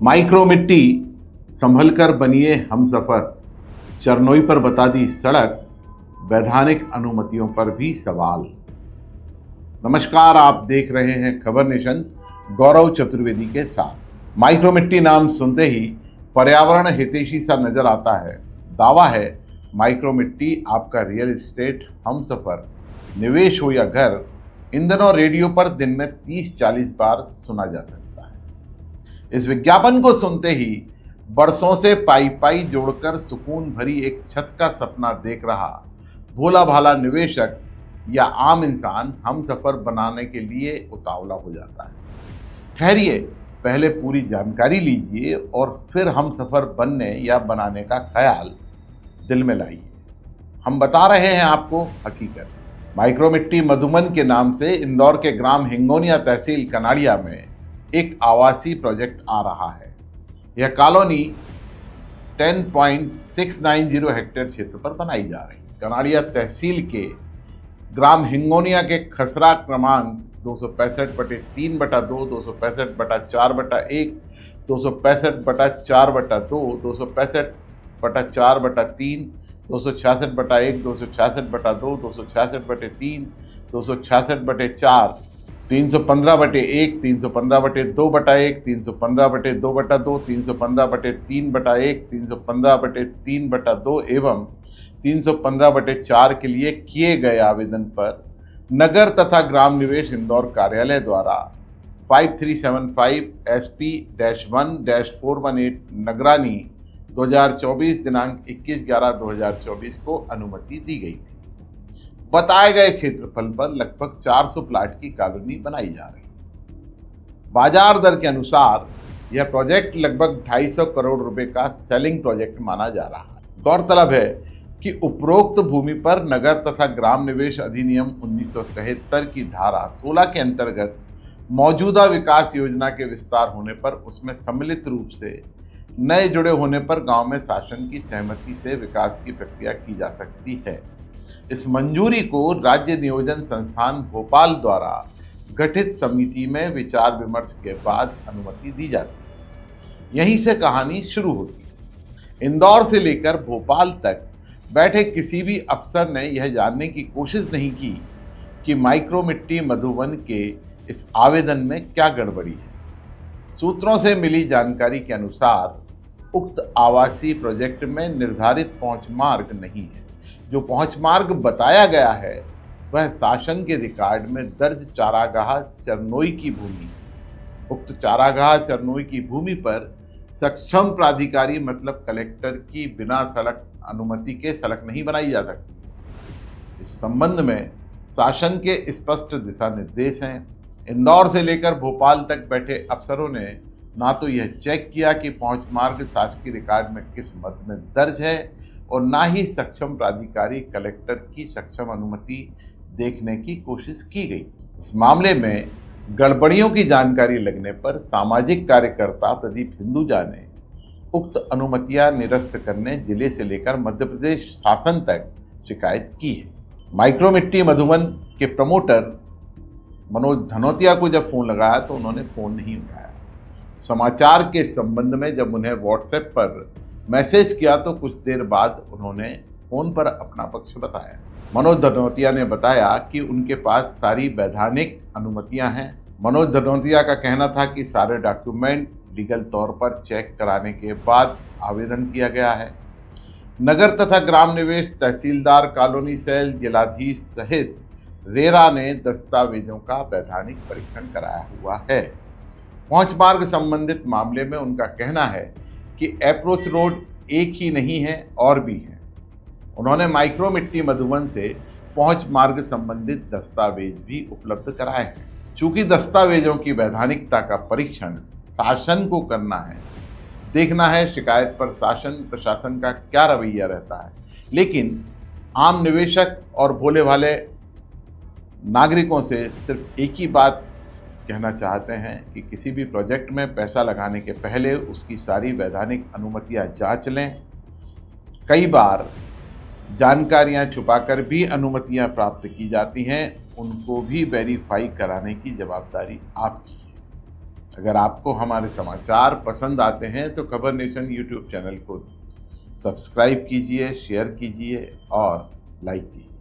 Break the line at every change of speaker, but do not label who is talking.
Micro मिट्टी संभल कर बनिए हम सफर, चरनोई पर बता दी सड़क, वैधानिक अनुमतियों पर भी सवाल। नमस्कार, आप देख रहे हैं खबर नेशन गौरव चतुर्वेदी के साथ। माइक्रो मिट्टी नाम सुनते ही पर्यावरण हितैषी सा नजर आता है। दावा है माइक्रो मिट्टी आपका रियल एस्टेट हम सफर, निवेश हो या घर, इन दिनों रेडियो पर दिन में 30-40 बार सुना जा सकता है। इस विज्ञापन को सुनते ही बरसों से पाई पाई जोड़कर सुकून भरी एक छत का सपना देख रहा भोला भाला निवेशक या आम इंसान हम सफर बनाने के लिए उतावला हो जाता है। ठहरिए, पहले पूरी जानकारी लीजिए और फिर हम सफर बनने या बनाने का ख्याल दिल में लाइए। हम बता रहे हैं आपको हकीकत। माइक्रो मिट्टी मधुबन के नाम से इंदौर के ग्राम हिंगोनिया तहसील कनाड़िया में एक आवासीय प्रोजेक्ट आ रहा है। यह कॉलोनी 10.690 हेक्टेयर क्षेत्र पर बनाई जा रही है। कनाड़िया तहसील के ग्राम हिंगोनिया के खसरा क्रमांक 265/3/2, 265/4/1, 265/4/2, 265/4/3, 266/1, 266/2, 266/3, 266/4, 315/1, 315/2/1, 315/2/2, 315/3/1, 315/3/2 एवं 315/4 के लिए किए गए आवेदन पर नगर तथा ग्राम निवेश इंदौर कार्यालय द्वारा 5375 SP-1-418 नगरानी 2024 दिनांक 21/11/2024 को अनुमति दी गई थी। बताए गए क्षेत्रफल पर लगभग 400 प्लाट की कॉलोनी बनाई जा रही है। बाजार दर के अनुसार यह प्रोजेक्ट लगभग 250 करोड़ रुपए का सेलिंग प्रोजेक्ट माना जा रहा है। गौरतलब है कि उपरोक्त भूमि पर नगर तथा ग्राम निवेश अधिनियम 1973 की धारा 16 के अंतर्गत मौजूदा विकास योजना के विस्तार होने पर उसमें सम्मिलित रूप से नए जुड़े होने पर गांव में शासन की सहमति से विकास की प्रक्रिया की जा सकती है। इस मंजूरी को राज्य नियोजन संस्थान भोपाल द्वारा गठित समिति में विचार विमर्श के बाद अनुमति दी जाती है। यहीं से कहानी शुरू होती है। इंदौर से लेकर भोपाल तक बैठे किसी भी अफसर ने यह जानने की कोशिश नहीं की कि माइक्रो मिट्टी मधुबन के इस आवेदन में क्या गड़बड़ी है। सूत्रों से मिली जानकारी के अनुसार उक्त आवासीय प्रोजेक्ट में निर्धारित पहुंच मार्ग नहीं है। जो पहुंच मार्ग बताया गया है वह शासन के रिकॉर्ड में दर्ज चारागाह चरनोई की भूमि। उक्त चारागाह चरनोई की भूमि पर सक्षम प्राधिकारी मतलब कलेक्टर की बिना सड़क अनुमति के सड़क नहीं बनाई जा सकती। इस संबंध में शासन के स्पष्ट दिशा निर्देश हैं। इंदौर से लेकर भोपाल तक बैठे अफसरों ने ना तो यह चेक किया कि पहुंच मार्ग शासकीय रिकॉर्ड में किस मद में दर्ज है और ना ही सक्षम प्राधिकारी कलेक्टर की सक्षम अनुमति देखने की कोशिश की गई। इस मामले में गड़बड़ियों की जानकारी लगने पर सामाजिक कार्यकर्ता प्रदीप हिंदुजा ने उक्त अनुमतियां निरस्त करने जिले से लेकर मध्य प्रदेश शासन तक शिकायत की है। माइक्रो मिट्टी मधुबन के प्रमोटर मनोज धनोतिया को जब फोन लगाया तो उन्होंने फोन नहीं उठाया। समाचार के संबंध में जब उन्हें व्हाट्सएप पर मैसेज किया तो कुछ देर बाद उन्होंने फोन पर अपना पक्ष बताया। मनोज धनोतिया ने बताया कि उनके पास सारी वैधानिक अनुमतियां हैं। मनोज धनोतिया का कहना था कि सारे डॉक्यूमेंट लीगल तौर पर चेक कराने के बाद आवेदन किया गया है। नगर तथा ग्राम निवेश, तहसीलदार, कॉलोनी सेल, जिलाधीश सहित रेरा ने दस्तावेजों का वैधानिक परीक्षण कराया हुआ है। पहुंच मार्ग संबंधित मामले में उनका कहना है कि अप्रोच रोड एक ही नहीं है और भी है। उन्होंने माइक्रो मिट्टी मधुबन से पहुंच मार्ग संबंधित दस्तावेज भी उपलब्ध कराए हैं। चूंकि दस्तावेजों की वैधानिकता का परीक्षण शासन को करना है, देखना है शिकायत पर शासन प्रशासन का क्या रवैया रहता है। लेकिन आम निवेशक और भोले भाले नागरिकों से सिर्फ एक ही बात कहना चाहते हैं कि किसी भी प्रोजेक्ट में पैसा लगाने के पहले उसकी सारी वैधानिक अनुमतियां जांच लें। कई बार जानकारियां छुपाकर भी अनुमतियां प्राप्त की जाती हैं, उनको भी वेरीफाई कराने की जवाबदारी आपकी है। अगर आपको हमारे समाचार पसंद आते हैं तो खबर नेशन यूट्यूब चैनल को सब्सक्राइब कीजिए, शेयर कीजिए और लाइक कीजिए।